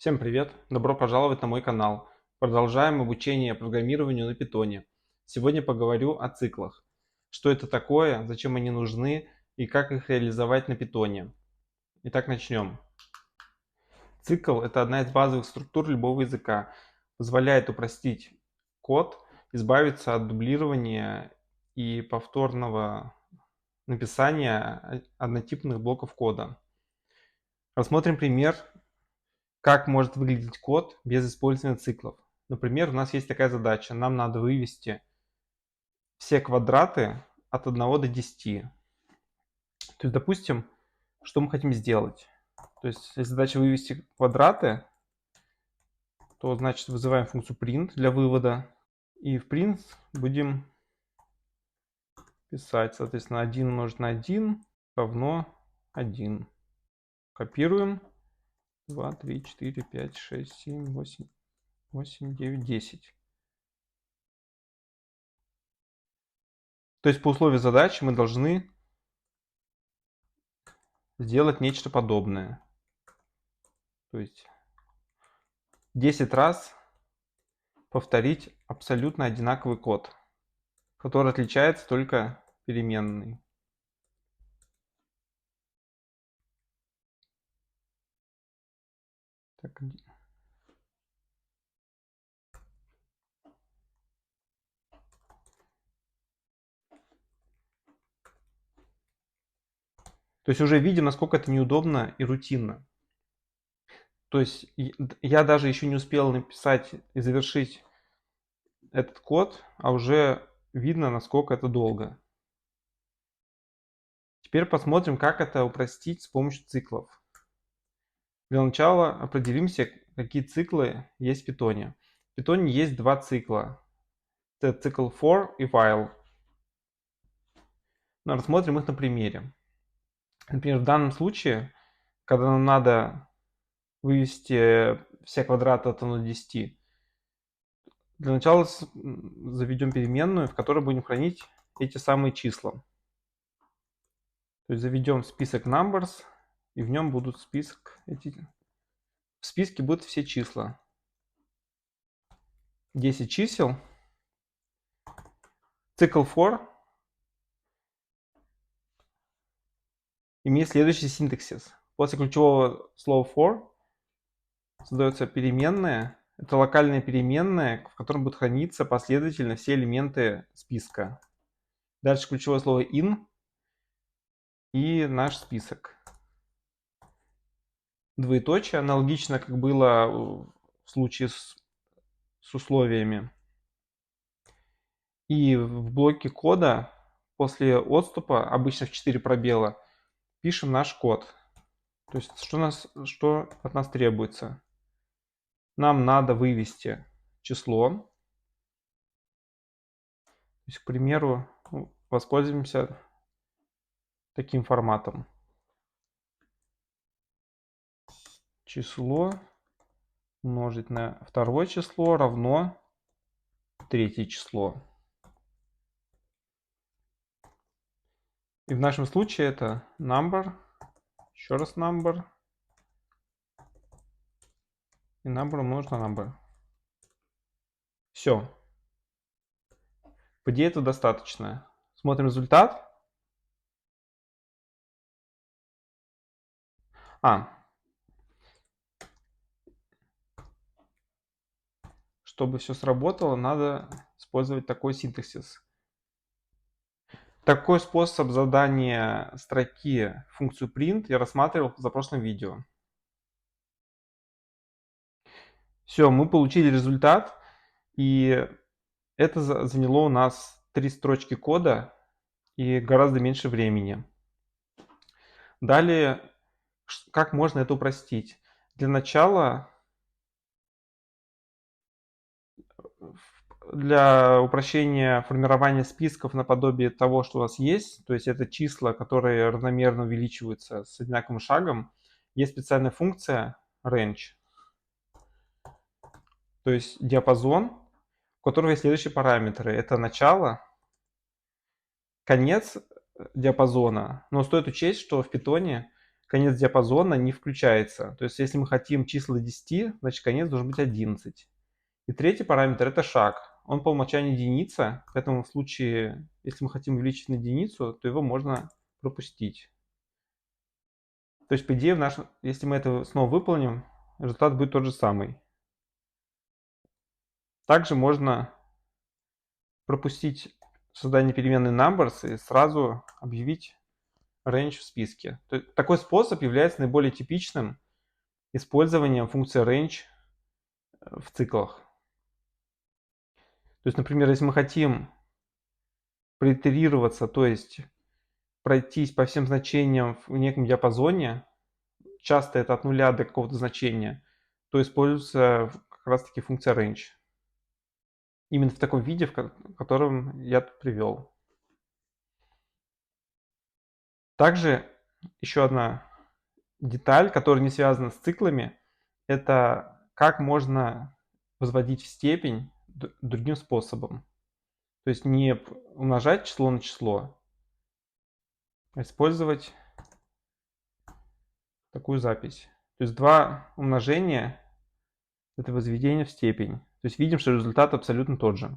Всем привет! Добро пожаловать на мой канал. Продолжаем обучение программированию на питоне. Сегодня поговорю о циклах. Что это такое, зачем они нужны и как их реализовать на питоне. Итак, начнем. Цикл – это одна из базовых структур любого языка. Позволяет упростить код, избавиться от дублирования и повторного написания однотипных блоков кода. Рассмотрим пример, как может выглядеть код без использования циклов. Например, у нас есть такая задача. Нам надо вывести все квадраты от 1 до 10. То есть, допустим, что мы хотим сделать? То есть, если задача вывести квадраты, то, значит, вызываем функцию print для вывода. И в print будем писать, соответственно, 1 умножить на 1 равно 1. Копируем. 2, 3, 4, 5, 6, 7, 8, 9, 10. То есть по условию задачи мы должны сделать нечто подобное. То есть 10 раз повторить абсолютно одинаковый код, который отличается только переменной. Так. То есть уже видим, насколько это неудобно и рутинно. То есть я даже еще не успел написать и завершить этот код, а уже видно, насколько это долго. Теперь посмотрим, как это упростить с помощью циклов. Для начала определимся, какие циклы есть в питоне. В питоне есть два цикла. Это цикл for и while. Но рассмотрим их на примере. Например, в данном случае, когда нам надо вывести все квадраты от 1 до 10, для начала заведем переменную, в которой будем хранить эти самые числа. То есть заведем список numbers, и в нем будут в списке будут все числа. 10 чисел. Цикл for имеет следующий синтаксис. После ключевого слова for создается переменная. Это локальная переменная, в которой будут храниться последовательно все элементы списка. Дальше ключевое слово in и наш список. Двоеточие, аналогично, как было в случае с условиями. И в блоке кода после отступа, обычно в 4 пробела, пишем наш код. То есть что от нас требуется? Нам надо вывести число. То есть, к примеру, воспользуемся таким форматом. Число умножить на второе число равно третье число. И в нашем случае это number, еще раз number, и number умножить на number. Все. По идее этого достаточно. Смотрим результат. Чтобы все сработало, надо использовать такой синтаксис. Такой способ задания строки в функцию print я рассматривал за прошлым видео. Все, мы получили результат, и это заняло у нас 3 строчки кода и гораздо меньше времени. Далее, как можно это упростить? Для начала, для упрощения формирования списков наподобие того, что у нас есть, то есть это числа, которые равномерно увеличиваются с одинаковым шагом, есть специальная функция range, то есть диапазон, у которого есть следующие параметры. Это начало, конец диапазона. Но стоит учесть, что в питоне конец диапазона не включается. То есть если мы хотим числа до 10, значит конец должен быть 11. И третий параметр это шаг. Он по умолчанию единица, поэтому в случае, если мы хотим увеличить на единицу, то его можно пропустить. То есть, по идее, если мы это снова выполним, результат будет тот же самый. Также можно пропустить создание переменной numbers и сразу объявить range в списке. Такой способ является наиболее типичным использованием функции range в циклах. То есть, например, если мы хотим проитерироваться, то есть пройтись по всем значениям в неком диапазоне, часто это от нуля до какого-то значения, то используется как раз-таки функция range. Именно в таком виде, в котором я тут привел. Также еще одна деталь, которая не связана с циклами, это как можно возводить в степень другим способом. То есть не умножать число на число, а использовать такую запись. То есть два умножения – это возведение в степень. То есть видим, что результат абсолютно тот же.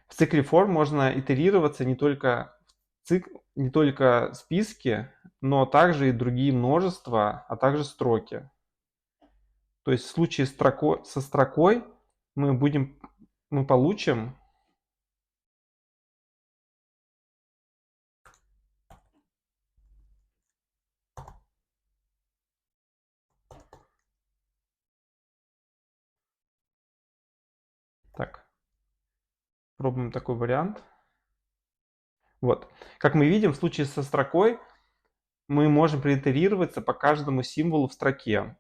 В цикле for можно итерироваться не только списки, но также и другие множества, а также строки. То есть в случае со строкой мы получим так, пробуем такой вариант. Вот. Как мы видим, в случае со строкой мы можем преитерироваться по каждому символу в строке.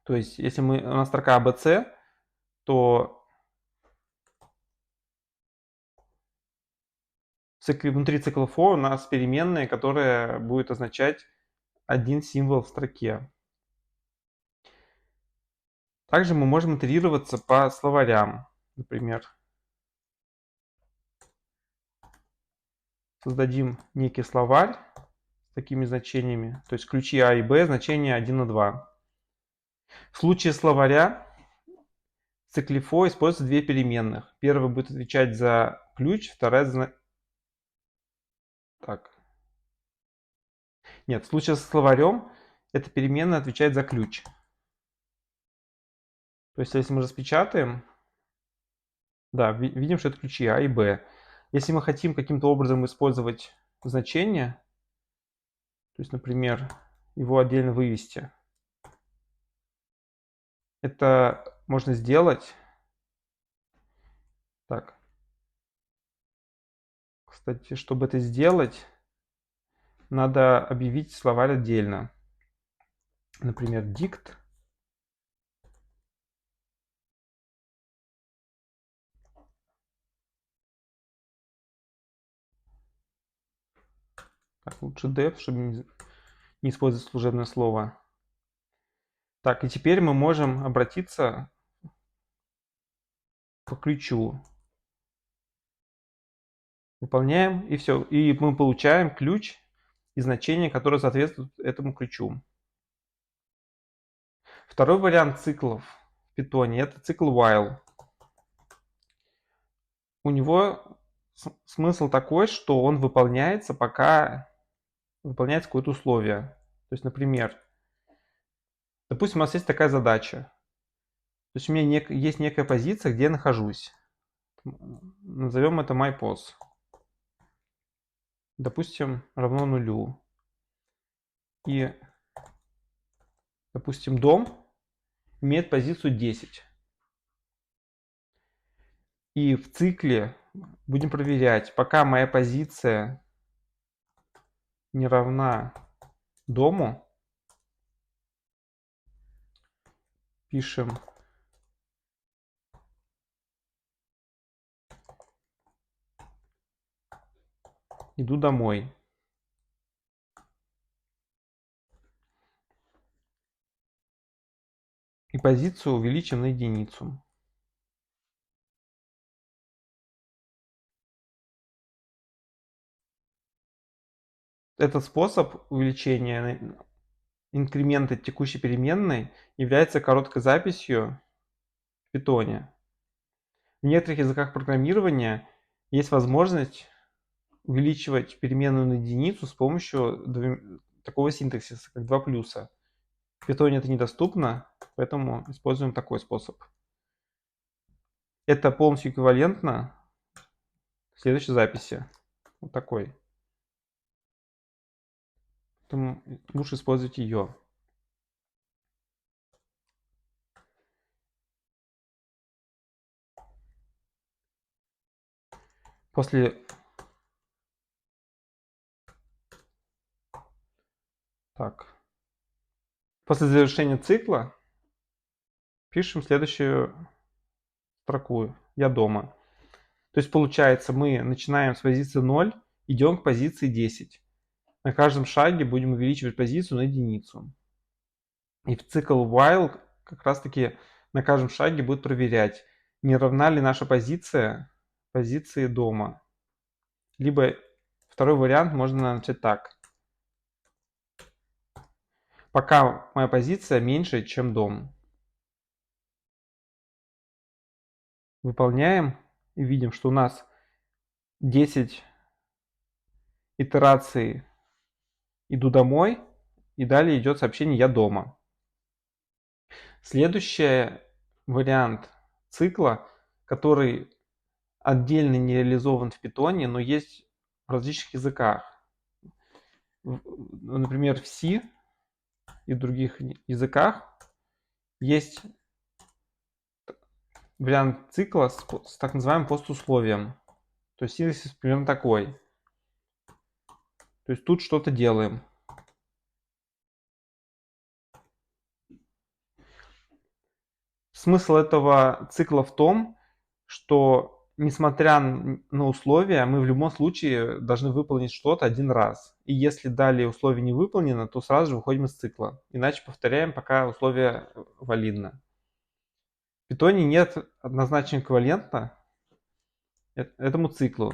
То есть, если у нас строка ABC, то внутри цикла for у нас переменная, которая будет означать один символ в строке. Также мы можем итерироваться по словарям. Например, создадим некий словарь с такими значениями, то есть ключи А и Б, значения 1 и 2. В случае словаря в цикле for используются две переменных. Первая будет отвечать за ключ, вторая за... Так. Нет, в случае со словарем эта переменная отвечает за ключ. То есть, если мы распечатаем, да, видим, что это ключи А и Б. Если мы хотим каким-то образом использовать значение, то есть, например, его отдельно вывести, это можно сделать. Так. Кстати, чтобы это сделать, надо объявить словарь отдельно. Например, dict. Так, лучше def, чтобы не использовать служебное слово. Так, и теперь мы можем обратиться по ключу. Выполняем, и все. И мы получаем ключ и значение, которое соответствует этому ключу. Второй вариант циклов в Python – это цикл while. У него смысл такой, что он выполняется, пока выполняется какое-то условие. То есть, например, допустим, у нас есть такая задача. То есть у меня есть некая позиция, где я нахожусь. Назовем это myPos. Допустим, равно нулю. И, допустим, дом имеет позицию 10. И в цикле будем проверять, пока моя позиция не равна дому, пишем иду домой. И позицию увеличим на единицу. Этот способ увеличения инкремента текущей переменной является короткой записью в питоне. В некоторых языках программирования есть возможность увеличивать переменную на единицу с помощью такого синтаксиса, как 2 плюса. В питоне это недоступно, поэтому используем такой способ. Это полностью эквивалентно следующей записи. Вот такой. Поэтому лучше использовать ее. После завершения цикла пишем следующую строку «Я дома». То есть получается, мы начинаем с позиции 0, идем к позиции 10. На каждом шаге будем увеличивать позицию на единицу. И в цикл while как раз таки на каждом шаге будет проверять, не равна ли наша позиция позиции дома. Либо второй вариант можно начать так. Пока моя позиция меньше, чем дом. Выполняем и видим, что у нас 10 итераций иду домой, и далее идет сообщение «Я дома». Следующий вариант цикла, который отдельно не реализован в питоне, но есть в различных языках. Например, в C и в других языках есть вариант цикла с так называемым постусловием. То есть синтаксис примерно такой. То есть тут что-то делаем. Смысл этого цикла в том, что несмотря на условия, мы в любом случае должны выполнить что-то один раз. И если далее условие не выполнено, то сразу же выходим из цикла. Иначе повторяем, пока условие валидно. В питоне нет однозначно эквивалента этому циклу,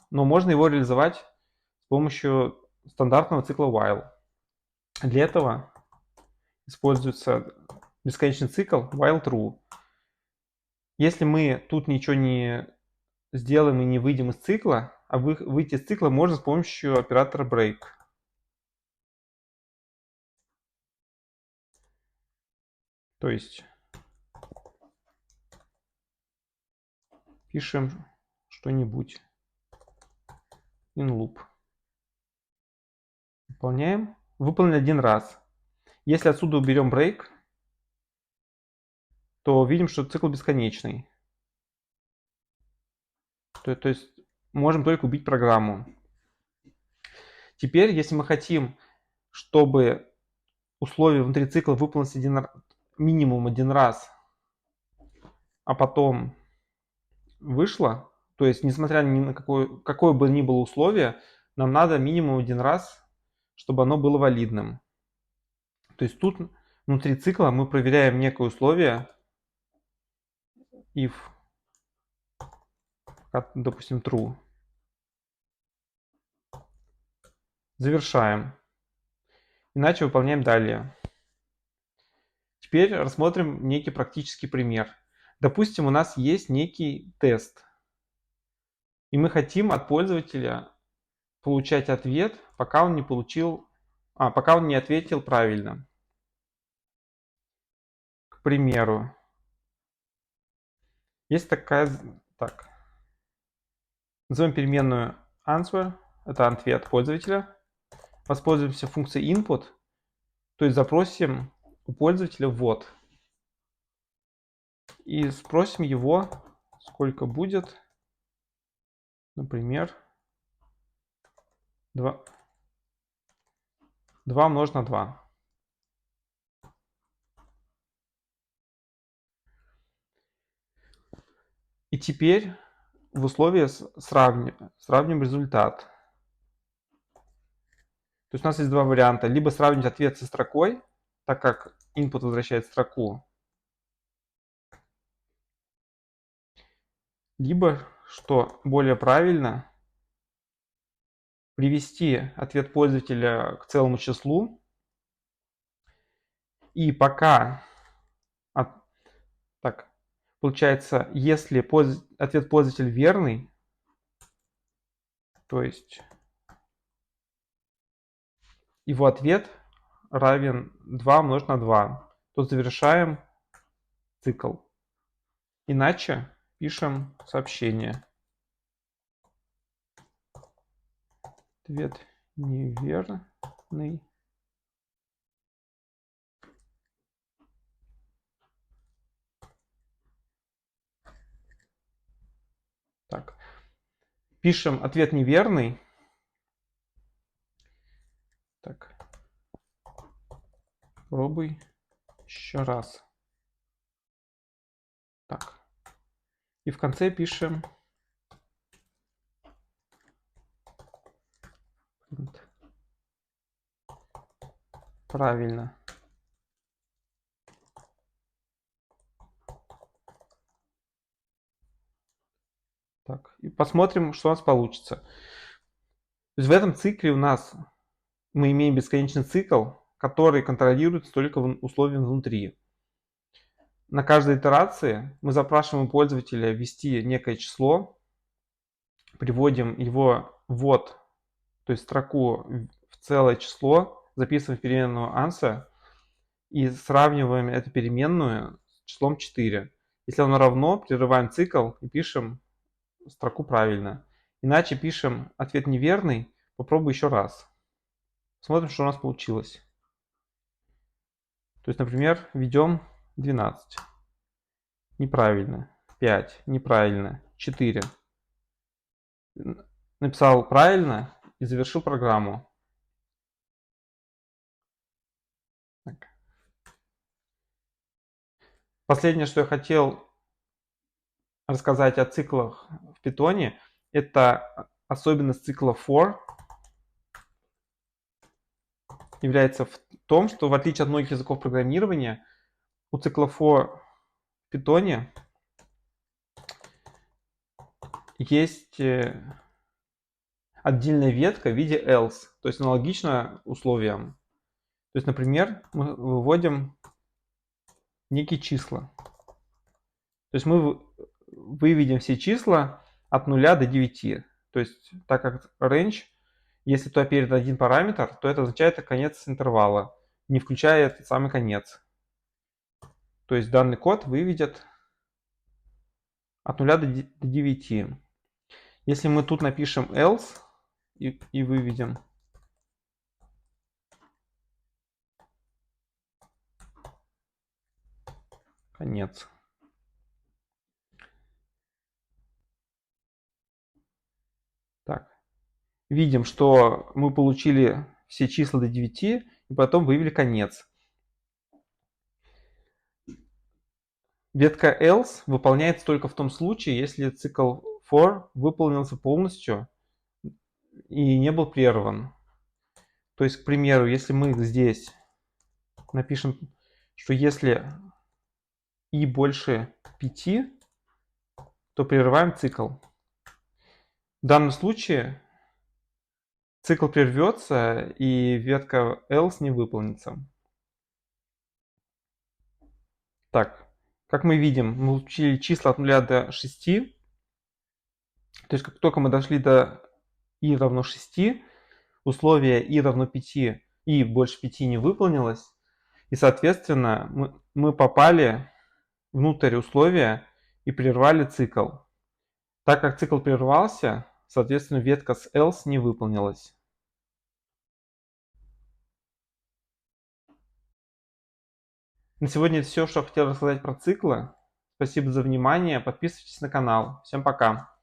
но можно его реализовать с помощью стандартного цикла while. Для этого используется бесконечный цикл while true. Если мы тут ничего не сделаем и не выйдем из цикла, а выйти из цикла можно с помощью оператора break. То есть пишем что-нибудь in loop. Выполняем. Выполнили один раз. Если отсюда уберем break, то видим, что цикл бесконечный. То есть можем только убить программу. Теперь, если мы хотим, чтобы условие внутри цикла выполнилось минимум один раз, а потом вышло, то есть несмотря ни на какое бы ни было условие, нам надо минимум один раз, чтобы оно было валидным. То есть тут внутри цикла мы проверяем некое условие if, допустим, true. Завершаем. Иначе выполняем далее. Теперь рассмотрим некий практический пример. Допустим, у нас есть некий тест, и мы хотим от пользователя получать ответ, пока он не ответил правильно. К примеру, есть назовем переменную answer, это ответ пользователя. Воспользуемся функцией input, то есть запросим у пользователя ввод. И спросим его, сколько будет, например, 2 умножить на 2. И теперь в условии сравним результат. То есть у нас есть два варианта. Либо сравнить ответ со строкой, так как input возвращает строку. Либо, что более правильно, привести ответ пользователя к целому числу. И пока так, получается, если ответ пользователя верный, то есть его ответ равен 2 умножить на 2, то завершаем цикл. Иначе пишем сообщение. Ответ неверный. Так, пишем ответ неверный. Так, пробуй еще раз. Так, и в конце пишем правильно. Так, и посмотрим, что у нас получится. То есть в этом цикле у нас мы имеем бесконечный цикл, который контролируется только условием внутри. На каждой итерации мы запрашиваем у пользователя ввести некое число, приводим его ввод, то есть строку в целое число, записываем в переменную answer и сравниваем эту переменную с числом 4. Если оно равно, прерываем цикл и пишем строку правильно. Иначе пишем ответ неверный, попробуй еще раз. Смотрим, что у нас получилось. То есть, например, введем 12. Неправильно. 5. Неправильно. 4. Написал правильно и завершил программу. Так. Последнее, что я хотел рассказать о циклах в Python, это особенность цикла for является в том, что в отличие от многих языков программирования, у цикла for в Python есть отдельная ветка в виде else, то есть аналогично условиям. То есть, например, мы выводим некие числа. То есть мы выведем все числа от 0 до 9. То есть, так как range, если туда перед один параметр, то это означает конец интервала, не включая этот самый конец. То есть данный код выведет от 0 до 9. Если мы тут напишем else и выведем конец. Так. Видим, что мы получили все числа до 9 и потом вывели конец. Ветка else выполняется только в том случае, если цикл for выполнился полностью и не был прерван. То есть, к примеру, если мы здесь напишем, что если и больше 5, то прерываем цикл. В данном случае цикл прервется и ветка else не выполнится. Так, как мы видим, мы получили числа от 0 до 6. То есть, как только мы дошли до и равно 6, условие и равно 5 и больше 5 не выполнилось. И, соответственно, мы попали внутрь условия и прервали цикл. Так как цикл прервался, соответственно, ветка с else не выполнилась. На сегодня это все, что хотел рассказать про циклы. Спасибо за внимание. Подписывайтесь на канал. Всем пока.